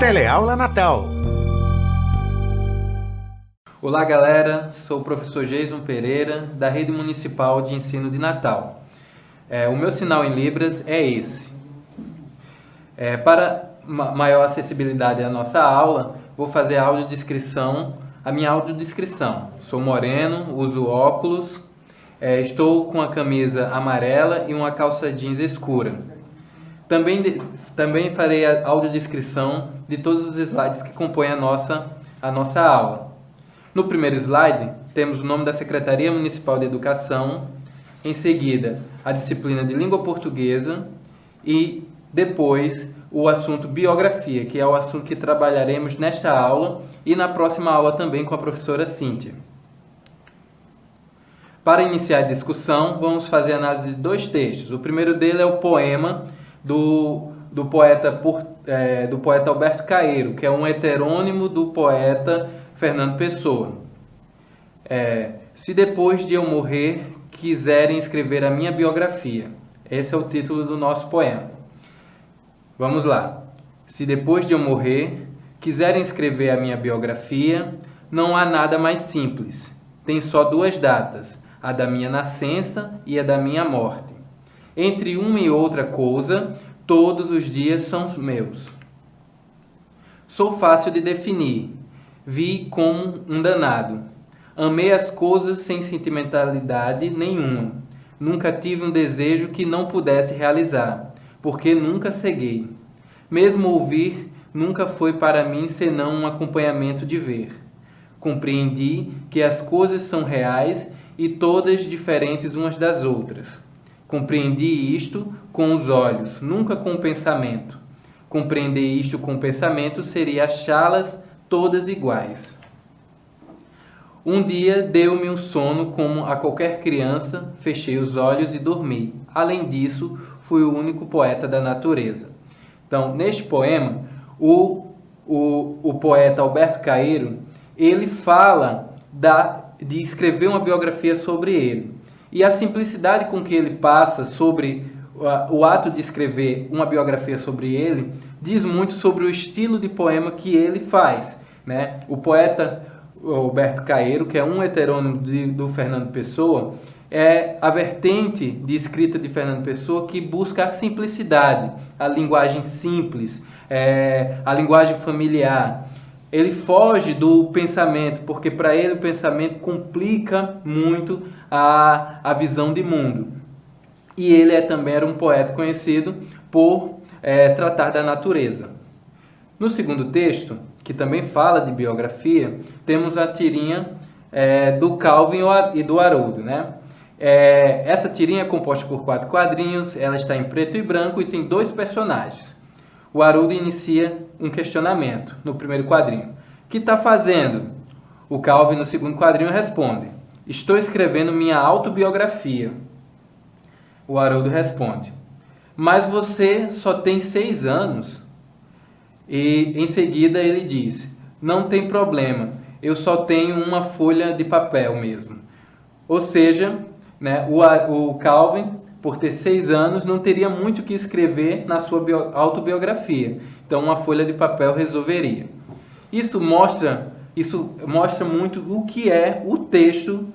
Teleaula Natal. Olá galera, sou o professor Geison Pereira, da Rede Municipal de Ensino de Natal. O meu sinal em Libras é esse. Para maior acessibilidade à nossa aula, vou fazer a minha audiodescrição. Sou moreno, uso óculos, estou com a camisa amarela e uma calça jeans escura. Também farei a audiodescrição de todos os slides que compõem a nossa aula. No primeiro slide, temos o nome da Secretaria Municipal de Educação, em seguida, a disciplina de Língua Portuguesa e depois o assunto Biografia, que é o assunto que trabalharemos nesta aula e na próxima aula também com a professora Cíntia. Para iniciar a discussão, vamos fazer a análise de dois textos. O primeiro dele é o poema do poeta Alberto Caeiro, que é um heterônimo do poeta Fernando Pessoa. Se depois de eu morrer quiserem escrever a minha biografia. Esse é o título do nosso poema. Vamos lá. Se depois de eu morrer quiserem escrever a minha biografia, não há nada mais simples. Tem só duas datas, a da minha nascença e a da minha morte. Entre uma e outra coisa, todos os dias são meus. Sou fácil de definir. Vi como um danado. Amei as coisas sem sentimentalidade nenhuma. Nunca tive um desejo que não pudesse realizar, porque nunca ceguei. Mesmo ouvir nunca foi para mim senão um acompanhamento de ver. Compreendi que as coisas são reais e todas diferentes umas das outras. Compreendi isto com os olhos, nunca com o pensamento. Compreender isto com o pensamento seria achá-las todas iguais. Um dia deu-me um sono como a qualquer criança, fechei os olhos e dormi. Além disso, fui o único poeta da natureza. Então, neste poema, o poeta Alberto Caeiro, ele fala de escrever uma biografia sobre ele. E a simplicidade com que ele passa sobre o ato de escrever uma biografia sobre ele, diz muito sobre o estilo de poema que ele faz. Né? O poeta Alberto Caeiro, que é um heterônimo do Fernando Pessoa, é a vertente de escrita de Fernando Pessoa que busca a simplicidade, a linguagem simples, a linguagem familiar. Ele foge do pensamento, porque para ele o pensamento complica muito a visão de mundo. E ele também era um poeta conhecido por tratar da natureza. No segundo texto, que também fala de biografia, temos a tirinha do Calvin e do Haroldo, né? Essa tirinha é composta por 4 quadrinhos, ela está em preto e branco e tem 2 personagens. O Haroldo inicia um questionamento no primeiro quadrinho. O que está fazendo? O Calvin, no segundo quadrinho, responde: estou escrevendo minha autobiografia. O Haroldo responde: mas você só tem 6 anos. E em seguida ele diz: não tem problema, eu só tenho uma folha de papel mesmo. Ou seja, né, o Calvin, por ter 6 anos, não teria muito o que escrever na sua autobiografia. Então uma folha de papel resolveria. Isso mostra muito o que é o texto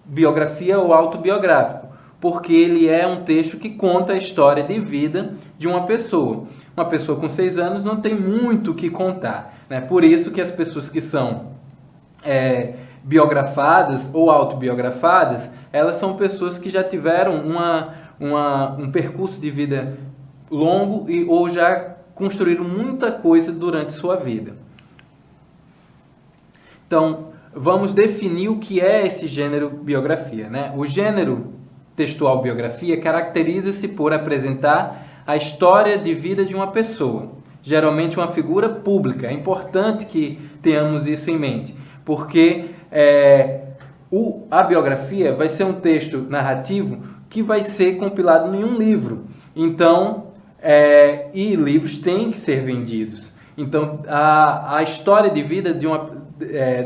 biografia ou autobiográfico, porque ele é um texto que conta a história de vida de uma pessoa. Uma pessoa com 6 anos não tem muito o que contar, né? Por isso que as pessoas que são biografadas ou autobiografadas, elas são pessoas que já tiveram um percurso de vida longo ou já construíram muita coisa durante sua vida. Então, vamos definir o que é esse gênero biografia, né? O gênero textual biografia caracteriza-se por apresentar a história de vida de uma pessoa, geralmente uma figura pública. É importante que tenhamos isso em mente, porque a biografia vai ser um texto narrativo que vai ser compilado em um livro. Então, e livros têm que ser vendidos. Então, a história de vida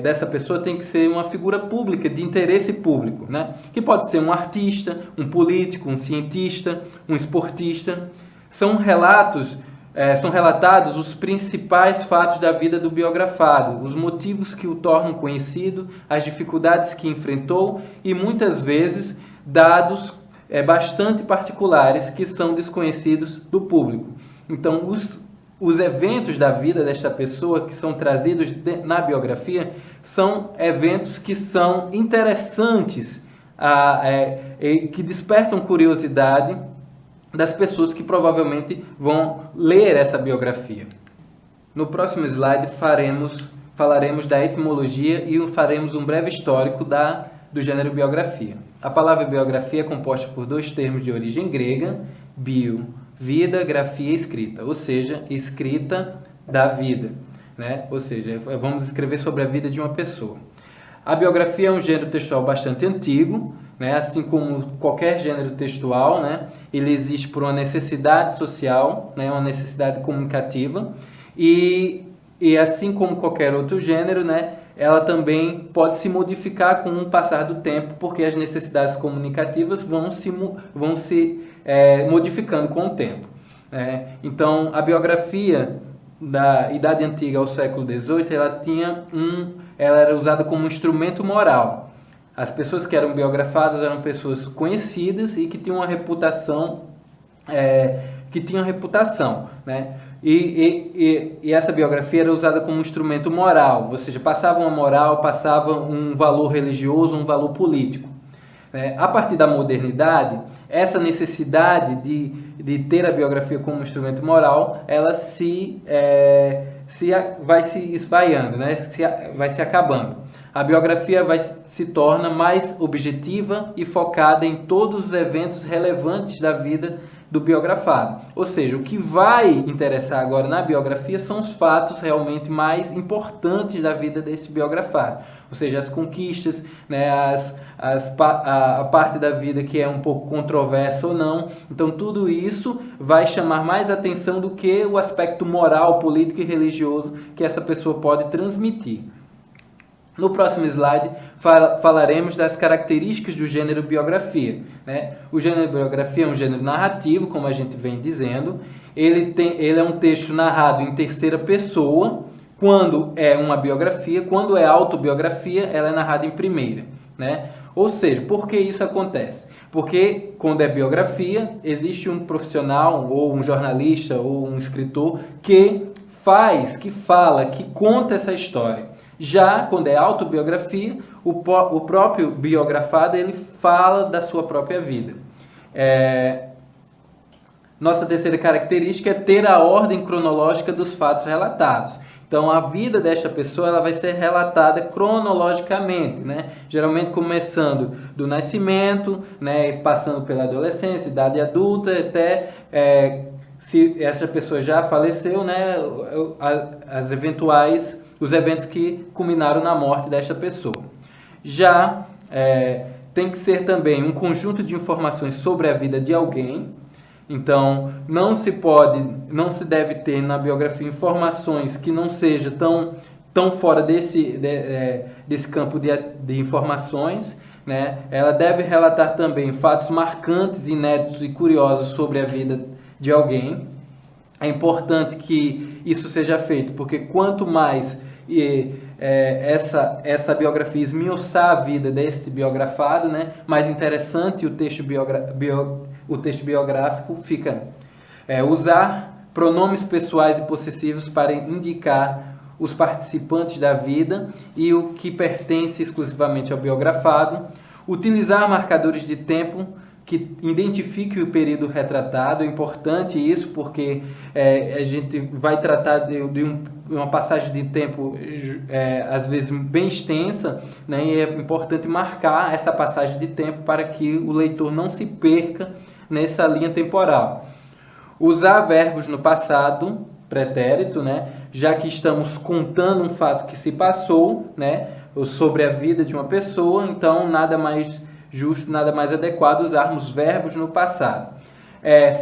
dessa pessoa tem que ser uma figura pública, de interesse público, né? Que pode ser um artista, um político, um cientista, um esportista. São relatos são relatados os principais fatos da vida do biografado, os motivos que o tornam conhecido, as dificuldades que enfrentou e muitas vezes dados bastante particulares que são desconhecidos do público. Então, os eventos da vida desta pessoa que são trazidos na biografia são eventos que são interessantes, que despertam curiosidade das pessoas que provavelmente vão ler essa biografia. No próximo slide falaremos da etimologia e faremos um breve histórico do gênero biografia. A palavra biografia é composta por dois termos de origem grega, bio, vida, grafia, escrita, ou seja, escrita da vida, né? Ou seja, vamos escrever sobre a vida de uma pessoa. A biografia é um gênero textual bastante antigo, né? Assim como qualquer gênero textual, né? Ele existe por uma necessidade social, né? Uma necessidade comunicativa, e assim como qualquer outro gênero, né? Ela também pode se modificar com o passar do tempo, porque as necessidades comunicativas vão se modificando com o tempo. Então, a biografia da Idade Antiga ao século XVIII, ela era usada como um instrumento moral. As pessoas que eram biografadas eram pessoas conhecidas e que tinham uma reputação, né? E essa biografia era usada como um instrumento moral, ou seja, passava uma moral, passava um valor religioso, um valor político. A partir da modernidade, essa necessidade de ter a biografia como instrumento moral, ela vai se esvaiando, né? Vai se acabando. A biografia se torna mais objetiva e focada em todos os eventos relevantes da vida do biografado. Ou seja, o que vai interessar agora na biografia são os fatos realmente mais importantes da vida desse biografado. Ou seja, as conquistas, né, a parte da vida que é um pouco controversa ou não. Então, tudo isso vai chamar mais atenção do que o aspecto moral, político e religioso que essa pessoa pode transmitir. No próximo slide, falaremos das características do gênero biografia, né? O gênero biografia é um gênero narrativo, como a gente vem dizendo. Ele é um texto narrado em terceira pessoa, quando é uma biografia. Quando é autobiografia, ela é narrada em primeira, né? Ou seja, por que isso acontece? Porque quando é biografia, existe um profissional, ou um jornalista, ou um escritor, que fala, que conta essa história. Já quando é autobiografia, o próprio biografado ele fala da sua própria vida. Nossa terceira característica é ter a ordem cronológica dos fatos relatados. Então, a vida desta pessoa ela vai ser relatada cronologicamente, né? Geralmente começando do nascimento, né? Passando pela adolescência, idade adulta, até se essa pessoa já faleceu, né? Os eventos que culminaram na morte desta pessoa. Já tem que ser também um conjunto de informações sobre a vida de alguém. Então, não se deve ter na biografia informações que não sejam tão fora desse campo de informações, né? Ela deve relatar também fatos marcantes, inéditos e curiosos sobre a vida de alguém. É importante que isso seja feito, porque quanto mais essa biografia esmiuçar a vida desse biografado, né, mais interessante o texto biográfico fica. Usar pronomes pessoais e possessivos para indicar os participantes da vida e o que pertence exclusivamente ao biografado. Utilizar marcadores de tempo que identifique o período retratado. É importante isso porque a gente vai tratar de uma passagem de tempo às vezes bem extensa, né? E é importante marcar essa passagem de tempo para que o leitor não se perca nessa linha temporal. Usar verbos no passado pretérito, né? Já que estamos contando um fato que se passou, né? Sobre a vida de uma pessoa, então nada mais justo, nada mais adequado usarmos verbos no passado.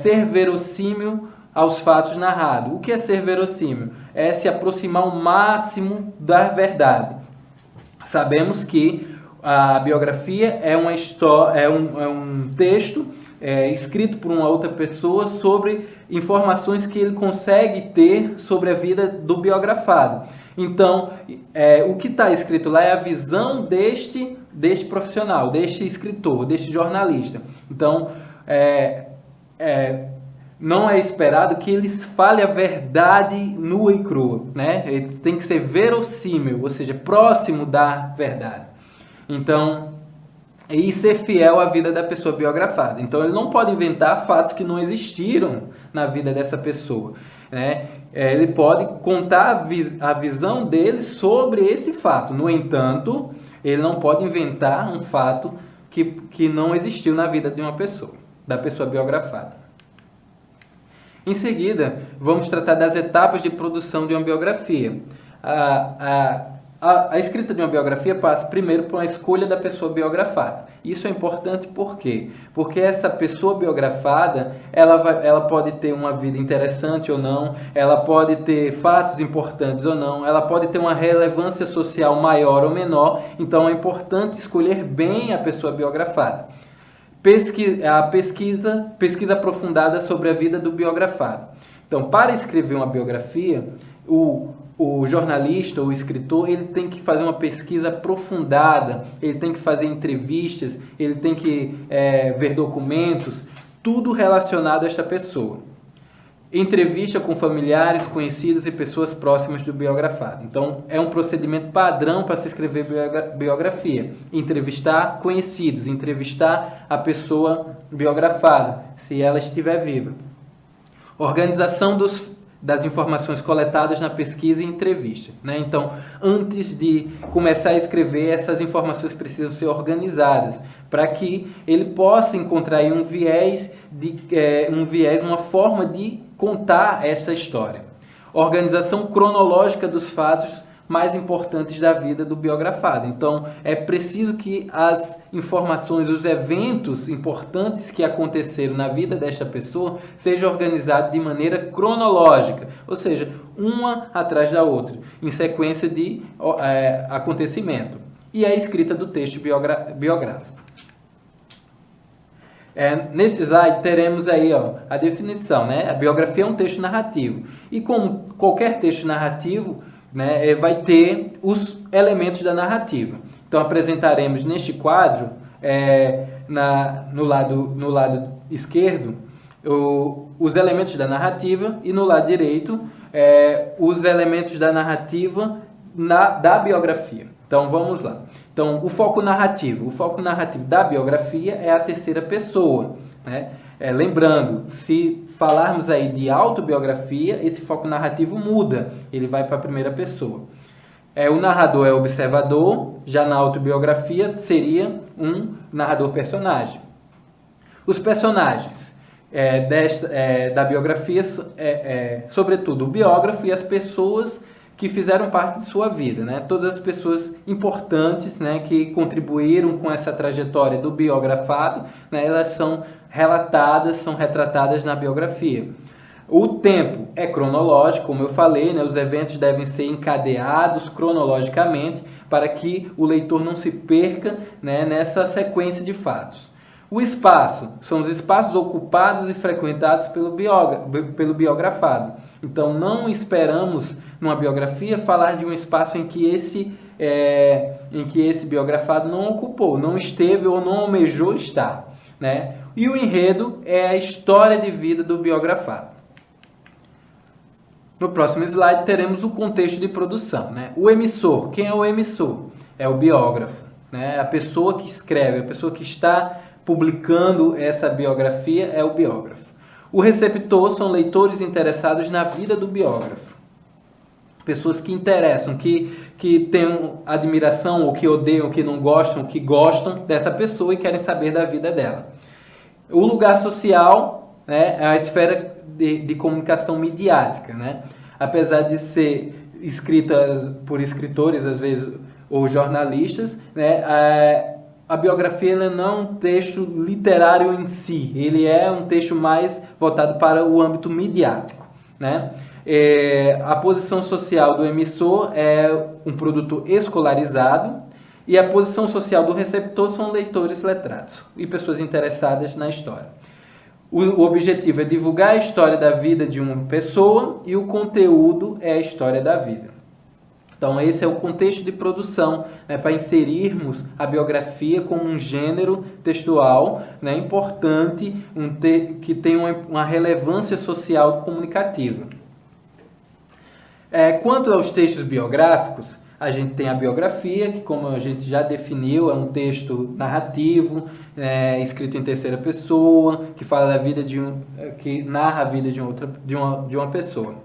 Ser verossímil aos fatos narrados. O que é ser verossímil? É se aproximar ao máximo da verdade. Sabemos que a biografia é um texto escrito por uma outra pessoa sobre informações que ele consegue ter sobre a vida do biografado. Então, o que está escrito lá é a visão deste profissional, deste escritor, deste jornalista. Então, não é esperado que ele fale a verdade nua e crua, né? Ele tem que ser verossímil, ou seja, próximo da verdade. Então, e ser fiel à vida da pessoa biografada. Então, ele não pode inventar fatos que não existiram na vida dessa pessoa, né? Ele pode contar a visão dele sobre esse fato. No entanto, ele não pode inventar um fato que não existiu na vida de uma pessoa, da pessoa biografada. Em seguida, vamos tratar das etapas de produção de uma biografia. A escrita de uma biografia passa primeiro por uma escolha da pessoa biografada. Isso é importante por quê? Porque essa pessoa biografada, ela pode ter uma vida interessante ou não, ela pode ter fatos importantes ou não, ela pode ter uma relevância social maior ou menor, então é importante escolher bem a pessoa biografada. Pesquisa aprofundada sobre a vida do biografado. Então, para escrever uma biografia, o jornalista, o escritor, ele tem que fazer uma pesquisa aprofundada, ele tem que fazer entrevistas, ele tem que ver documentos, tudo relacionado a esta pessoa. Entrevista com familiares, conhecidos e pessoas próximas do biografado. Então, é um procedimento padrão para se escrever biografia. Entrevistar conhecidos, entrevistar a pessoa biografada, se ela estiver viva. Organização das informações coletadas na pesquisa e entrevista, né? Então, antes de começar a escrever, essas informações precisam ser organizadas para que ele possa encontrar aí um viés, uma forma de contar essa história. Organização cronológica dos fatos mais importantes da vida do biografado. Então, é preciso que as informações, os eventos importantes que aconteceram na vida desta pessoa sejam organizados de maneira cronológica, ou seja, uma atrás da outra, em sequência de acontecimento. E a escrita do texto biográfico. Nesse slide teremos aí a definição, né? A biografia é um texto narrativo. E como qualquer texto narrativo, né, vai ter os elementos da narrativa. Então apresentaremos neste quadro, no lado esquerdo, os elementos da narrativa e no lado direito, os elementos da narrativa da biografia. Então vamos lá. Então, o foco narrativo da biografia é a terceira pessoa, né? Lembrando, se falarmos aí de autobiografia, esse foco narrativo muda, ele vai para a primeira pessoa. O narrador é o observador, já na autobiografia seria um narrador-personagem. Os personagens da biografia, sobretudo o biógrafo e as pessoas que fizeram parte de sua vida, né? Todas as pessoas importantes, né, que contribuíram com essa trajetória do biografado, né, elas são relatadas, são retratadas na biografia. O tempo é cronológico, como eu falei, né, os eventos devem ser encadeados cronologicamente para que o leitor não se perca, né, nessa sequência de fatos. O espaço são os espaços ocupados e frequentados pelo biografado. Então, não esperamos, numa biografia, falar de um espaço em que esse biografado não ocupou, não esteve ou não almejou estar, né? E o enredo é a história de vida do biografado. No próximo slide, teremos o contexto de produção, né? O emissor. Quem é o emissor? É o biógrafo, né? A pessoa que escreve, a pessoa que está publicando essa biografia é o biógrafo. O receptor são leitores interessados na vida do biógrafo. Pessoas que interessam, que têm admiração, ou que odeiam, ou que não gostam, que gostam dessa pessoa e querem saber da vida dela. O lugar social, né, é a esfera de comunicação midiática, né? Apesar de ser escrita por escritores, às vezes, ou jornalistas, né, a biografia ela não é um texto literário em si, ele é um texto mais voltado para o âmbito midiático, né? A posição social do emissor é um produto escolarizado e a posição social do receptor são leitores letrados e pessoas interessadas na história. O objetivo é divulgar a história da vida de uma pessoa e o conteúdo é a história da vida. Então, esse é o contexto de produção, né, para inserirmos a biografia como um gênero textual, né, importante, que tem uma relevância social comunicativa. Quanto aos textos biográficos, a gente tem a biografia, que, como a gente já definiu, é um texto narrativo, escrito em terceira pessoa, que fala da vida que narra a vida de uma pessoa.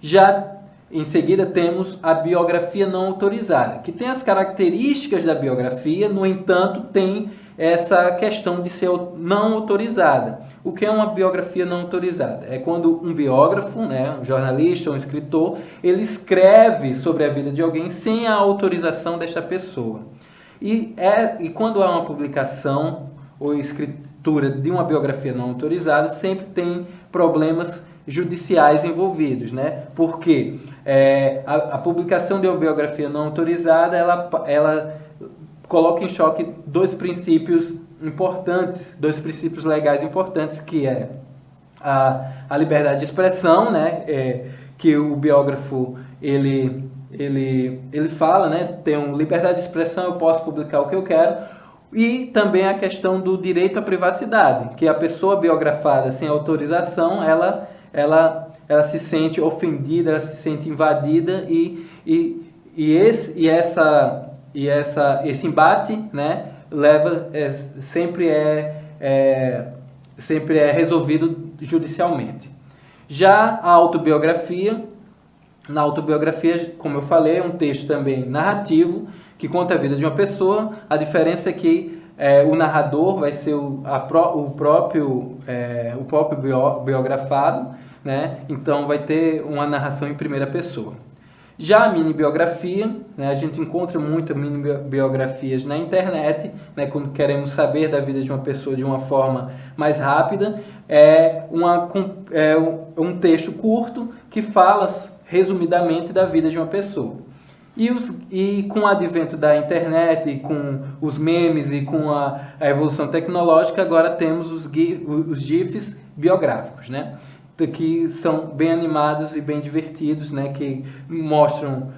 Já em seguida temos a biografia não autorizada, que tem as características da biografia, no entanto tem essa questão de ser não autorizada. O que é uma biografia não autorizada? É quando um biógrafo, né, um jornalista ou um escritor, ele escreve sobre a vida de alguém sem a autorização desta pessoa. E quando há uma publicação ou escritura de uma biografia não autorizada, sempre tem problemas judiciais envolvidos, né? Porque a publicação de uma biografia não autorizada, ela coloca em choque dois princípios importantes, dois princípios legais importantes, que é a liberdade de expressão, né? Que o biógrafo ele fala, né? Tem liberdade de expressão, eu posso publicar o que eu quero. E também a questão do direito à privacidade, que a pessoa biografada sem autorização, ela se sente ofendida, ela se sente invadida esse embate, né, sempre é resolvido judicialmente. Já a autobiografia, na autobiografia, como eu falei, é um texto também narrativo que conta a vida de uma pessoa. A diferença é que o narrador vai ser o próprio biografado, né? Então vai ter uma narração em primeira pessoa. Já a mini-biografia, né, a gente encontra muitas mini-biografias na internet, né, quando queremos saber da vida de uma pessoa de uma forma mais rápida. É um texto curto que fala resumidamente da vida de uma pessoa. E com o advento da internet, e com os memes e com a evolução tecnológica, agora temos os GIFs biográficos, né? Que são bem animados e bem divertidos, né? Que mostram,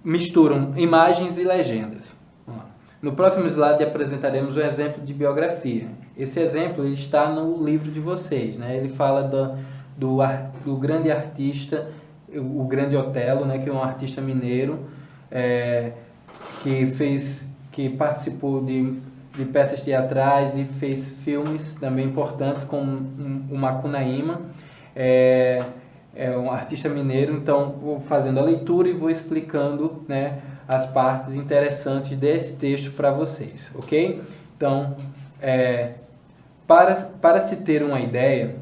misturam imagens e legendas. No próximo slide apresentaremos um exemplo de biografia. Esse exemplo está no livro de vocês, né? Ele fala do grande artista, o Grande Otelo, né? Que é um artista mineiro que participou de peças teatrais e fez filmes também importantes, como o Macunaíma. É um artista mineiro, então vou fazendo a leitura e vou explicando, né, as partes interessantes desse texto para vocês, ok? Então, para se ter uma ideia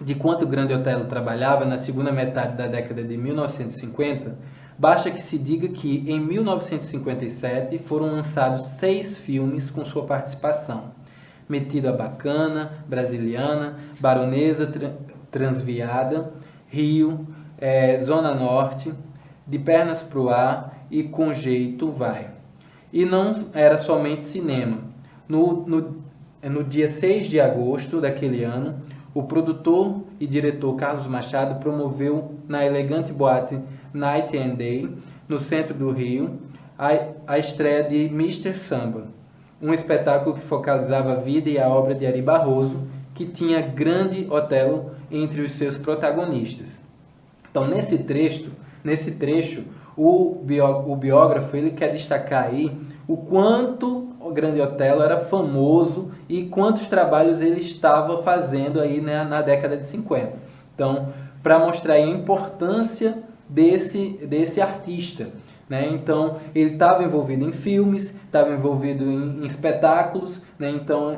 de quanto o Grande Otelo trabalhava na segunda metade da década de 1950, basta que se diga que em 1957 foram lançados 6 filmes com sua participação: Metida Bacana, Brasiliana, Baronesa Transviada, Rio, Zona Norte, De Pernas pro Ar e Com Jeito Vai. E não era somente cinema. No dia 6 de agosto daquele ano, o produtor e diretor Carlos Machado promoveu na elegante boate Night and Day, no centro do Rio, a estreia de Mr. Samba, um espetáculo que focalizava a vida e a obra de Ari Barroso, que tinha Grande Otelo entre os seus protagonistas. Então, nesse trecho, o biógrafo ele quer destacar aí o quanto o Grande Otelo era famoso e quantos trabalhos ele estava fazendo aí, né, na década de 50. Então, para mostrar aí a importância desse artista, né? Então, ele estava envolvido em filmes, estava envolvido em espetáculos, né? Então,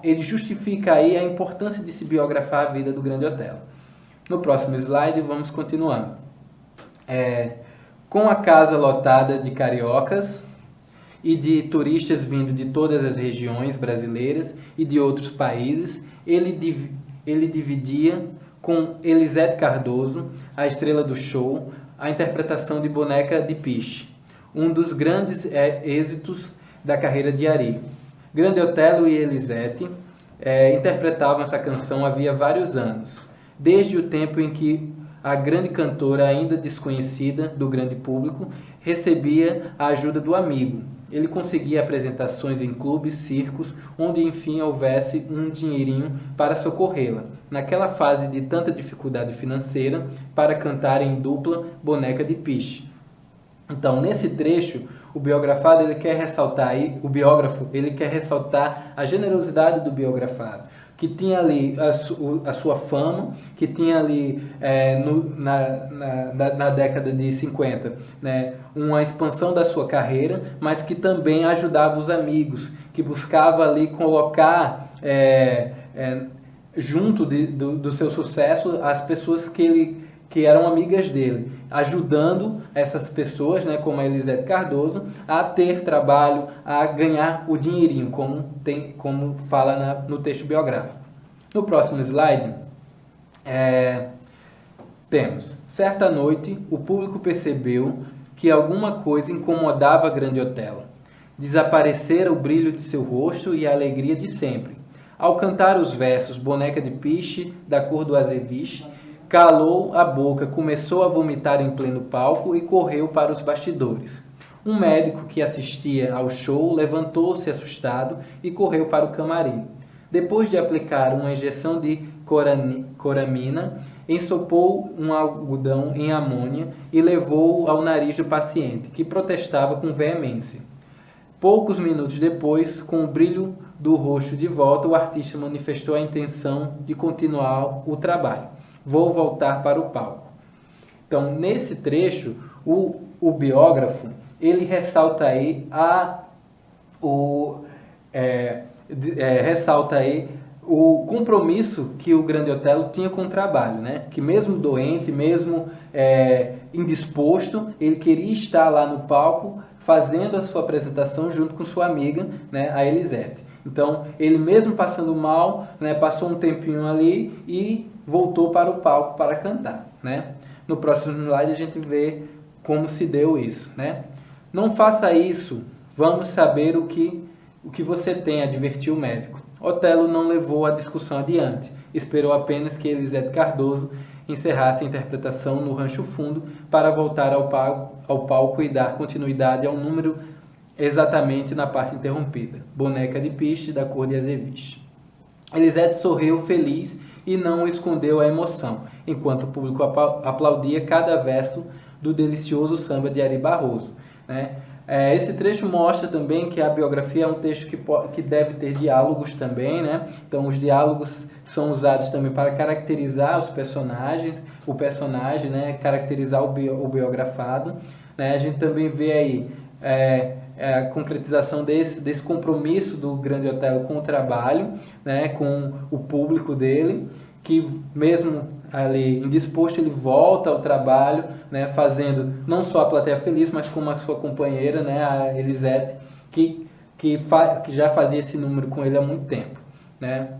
ele justifica aí a importância de se biografar a vida do Grande Otelo. No próximo slide, vamos continuar. Com a casa lotada de cariocas e de turistas vindo de todas as regiões brasileiras e de outros países, ele dividia com Elisete Cardoso, a estrela do show, a interpretação de Boneca de Piche, um dos grandes êxitos da carreira de Ari. Grande Otelo e Elisete interpretavam essa canção havia vários anos, desde o tempo em que a grande cantora, ainda desconhecida do grande público, recebia a ajuda do amigo. Ele conseguia apresentações em clubes, circos, onde enfim houvesse um dinheirinho para socorrê-la, naquela fase de tanta dificuldade financeira, para cantar em dupla Boneca de Piche. Então, nesse trecho, o biógrafo ele quer ressaltar a generosidade do biografado, que tinha ali a sua fama, que tinha ali na década de 50, né, uma expansão da sua carreira, mas que também ajudava os amigos, que buscava ali colocar junto do seu sucesso as pessoas que eram amigas dele, ajudando essas pessoas, né, como a Elisete Cardoso, a ter trabalho, a ganhar o dinheirinho, como fala no texto biográfico. No próximo slide, temos: certa noite, o público percebeu que alguma coisa incomodava a grande Otelo. Desaparecera o brilho de seu rosto e a alegria de sempre. Ao cantar os versos Boneca de Piche, da cor do azeviche, calou a boca, começou a vomitar em pleno palco e correu para os bastidores. Um médico que assistia ao show levantou-se assustado e correu para o camarim. Depois de aplicar uma injeção de coramina, ensopou um algodão em amônia e levou-o ao nariz do paciente, que protestava com veemência. Poucos minutos depois, com o brilho do rosto de volta, o artista manifestou a intenção de continuar o trabalho. Vou voltar para o palco. Então, nesse trecho, o biógrafo ele ressalta aí o compromisso que o grande Otelo tinha com o trabalho, né? Que mesmo doente, mesmo indisposto, ele queria estar lá no palco fazendo a sua apresentação junto com sua amiga, né, a Elisete. Então, ele mesmo passando mal, né, passou um tempinho ali e voltou para o palco para cantar, né? No próximo slide a gente vê como se deu isso, né? Não faça isso, vamos saber o que você tem, advertiu o médico. Otelo não levou a discussão adiante, esperou apenas que Elisete Cardoso encerrasse a interpretação no Rancho Fundo para voltar ao palco e dar continuidade ao número exatamente na parte interrompida, Boneca de Piche, da cor de azeviche. Elisete sorriu feliz e não escondeu a emoção, enquanto o público aplaudia cada verso do delicioso samba de Ari Barroso, né? Esse trecho mostra também que a biografia é um texto que deve ter diálogos também, né? Então, os diálogos são usados também para caracterizar os personagens, o personagem, né? Caracterizar o biografado, né? A gente também vê aí a concretização desse compromisso do grande Otelo com o trabalho, né? Com o público dele, que mesmo ali indisposto, ele volta ao trabalho, né, fazendo não só a plateia feliz, mas como a sua companheira, né, a Elisete, que já fazia esse número com ele há muito tempo, né.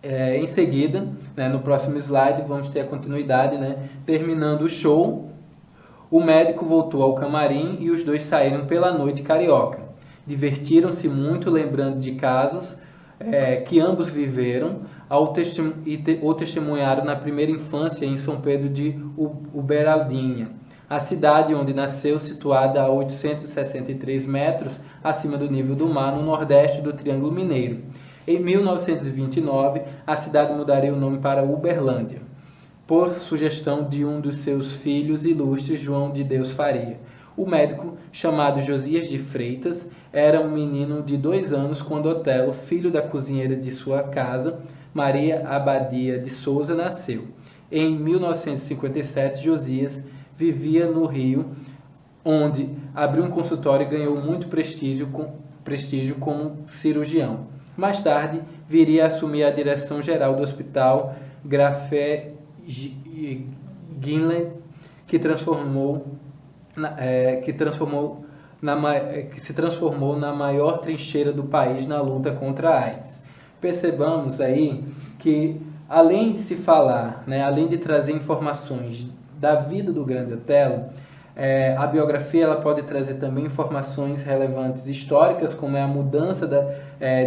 Em seguida, né, no próximo slide, vamos ter a continuidade, né, terminando o show, o médico voltou ao camarim e os dois saíram pela noite carioca. Divertiram-se muito lembrando de casos que ambos viveram, ou testemunharam na primeira infância em São Pedro de Uberaldinha, a cidade onde nasceu, situada a 863 metros acima do nível do mar, no nordeste do Triângulo Mineiro. Em 1929, a cidade mudaria o nome para Uberlândia, por sugestão de um dos seus filhos ilustres, João de Deus Faria. O médico, chamado Josias de Freitas, era um menino de 2 anos quando Otelo, filho da cozinheira de sua casa, Maria Abadia de Souza, nasceu. Em 1957, Josias vivia no Rio, onde abriu um consultório e ganhou muito prestígio como cirurgião. Mais tarde, viria a assumir a direção geral do Hospital Grafé Ginle, que se transformou na maior trincheira do país na luta contra a AIDS. Percebamos aí que, além de se falar, né, além de trazer informações da vida do grande Otelo, A biografia ela pode trazer também informações relevantes históricas, como é a mudança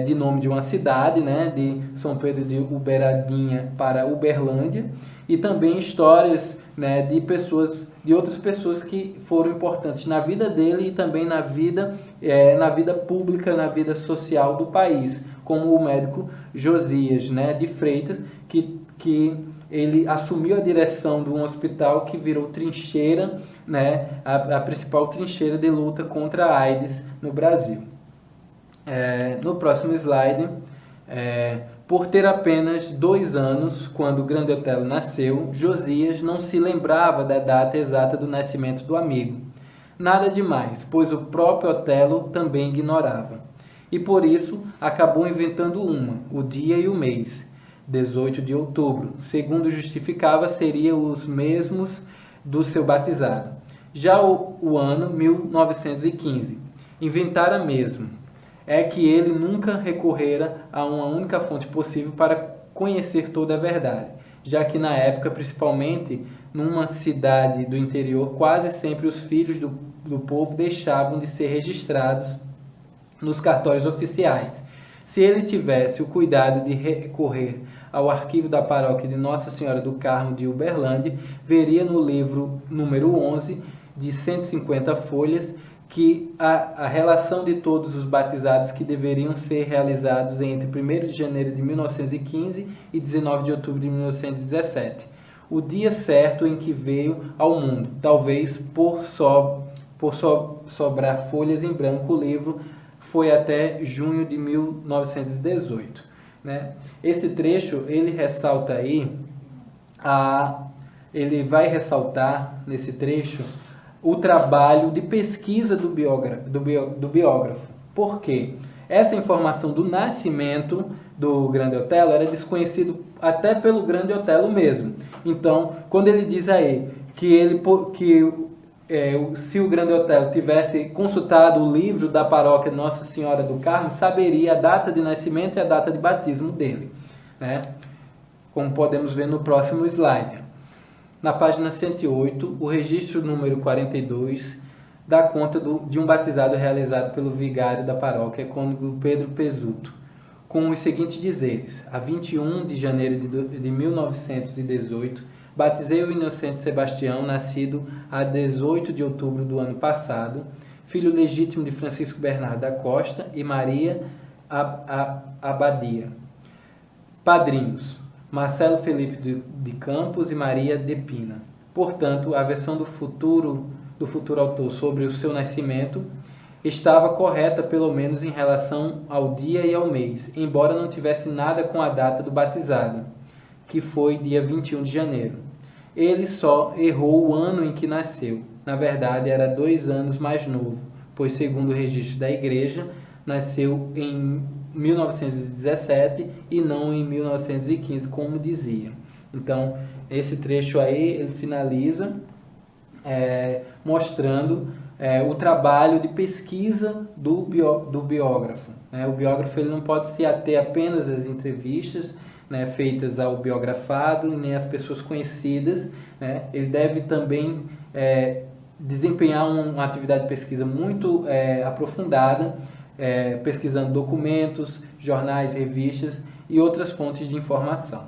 de nome de uma cidade, né, de São Pedro de Uberadinha para Uberlândia, e também histórias, né, de outras pessoas que foram importantes na vida dele e também na vida pública, na vida social do país, como o médico Josias, né, de Freitas, que ele assumiu a direção de um hospital que virou trincheira, né, a principal trincheira de luta contra a AIDS no Brasil. No próximo slide, por ter apenas 2 anos quando o Grande Otelo nasceu, Josias não se lembrava da data exata do nascimento do amigo. Nada demais, pois o próprio Otelo também ignorava. E por isso acabou inventando o dia e o mês, 18 de outubro, segundo justificava, seriam os mesmos do seu batizado. Já o ano 1915, inventara mesmo, é que ele nunca recorrera a uma única fonte possível para conhecer toda a verdade, já que na época, principalmente numa cidade do interior, quase sempre os filhos do povo deixavam de ser registrados nos cartórios oficiais. Se ele tivesse o cuidado de recorrer ao arquivo da paróquia de Nossa Senhora do Carmo de Uberlândia, veria no livro número 11, de 150 folhas, que a relação de todos os batizados que deveriam ser realizados entre 1º de janeiro de 1915 e 19 de outubro de 1917. O dia certo em que veio ao mundo, talvez por sobrar folhas em branco, o livro foi até junho de 1918. Né? Esse trecho, ele ressalta aí, ele vai ressaltar nesse trecho o trabalho de pesquisa do biógrafo. Por quê? Essa informação do nascimento do Grande Otelo era desconhecido até pelo Grande Otelo mesmo. Então, quando ele diz aí se o Grande Otelo tivesse consultado o livro da paróquia Nossa Senhora do Carmo, saberia a data de nascimento e a data de batismo dele, né? Como podemos ver no próximo slide. Na página 108, o registro número 42 dá conta de um batizado realizado pelo vigário da paróquia, cônego Pedro Pesuto, com os seguintes dizeres: a 21 de janeiro de 1918, batizei o inocente Sebastião, nascido a 18 de outubro do ano passado, filho legítimo de Francisco Bernardo da Costa e Maria Abadia. Padrinhos: Marcelo Felipe de Campos e Maria de Pina. Portanto, a versão do futuro autor sobre o seu nascimento estava correta, pelo menos em relação ao dia e ao mês, embora não tivesse nada com a data do batizado, que foi dia 21 de janeiro. Ele só errou o ano em que nasceu. Na verdade, era 2 anos mais novo, pois, segundo o registro da igreja, nasceu em 1917 e não em 1915, como dizia. Então, esse trecho aí, ele finaliza mostrando o trabalho de pesquisa do biógrafo. O biógrafo ele não pode se ater apenas às entrevistas, né, feitas ao biografado, nem às pessoas conhecidas, né? Ele deve também desempenhar uma atividade de pesquisa muito aprofundada, pesquisando documentos, jornais, revistas e outras fontes de informação.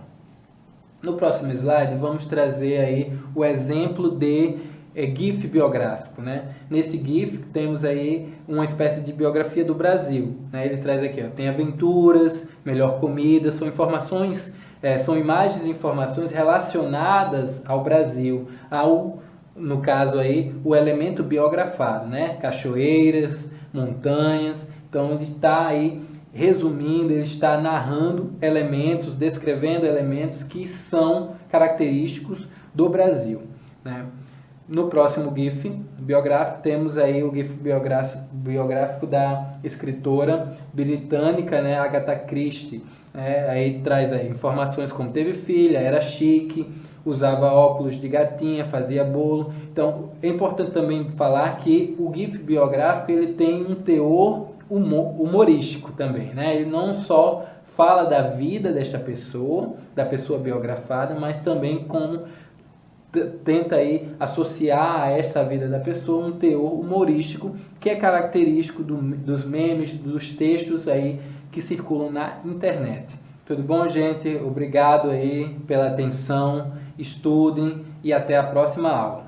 No próximo slide, vamos trazer aí o exemplo de GIF biográfico, né? Nesse GIF temos aí uma espécie de biografia do Brasil, né? Ele traz aqui, ó, tem aventuras, melhor comida, são informações, são imagens e informações relacionadas ao Brasil, no caso aí, o elemento biografado, né? Cachoeiras, montanhas. Então ele está aí resumindo, ele está narrando elementos, descrevendo elementos que são característicos do Brasil, né? No próximo GIF biográfico temos aí o GIF biográfico da escritora britânica, né, Agatha Christie. Aí traz aí informações como teve filha, era chique, usava óculos de gatinha, fazia bolo. Então é importante também falar que o GIF biográfico ele tem um teor humorístico também, né? Ele não só fala da vida desta pessoa, da pessoa biografada, mas também como tenta aí associar a esta vida da pessoa um teor humorístico que é característico dos memes, dos textos aí que circulam na internet. Tudo bom, gente? Obrigado aí pela atenção, estudem e até a próxima aula.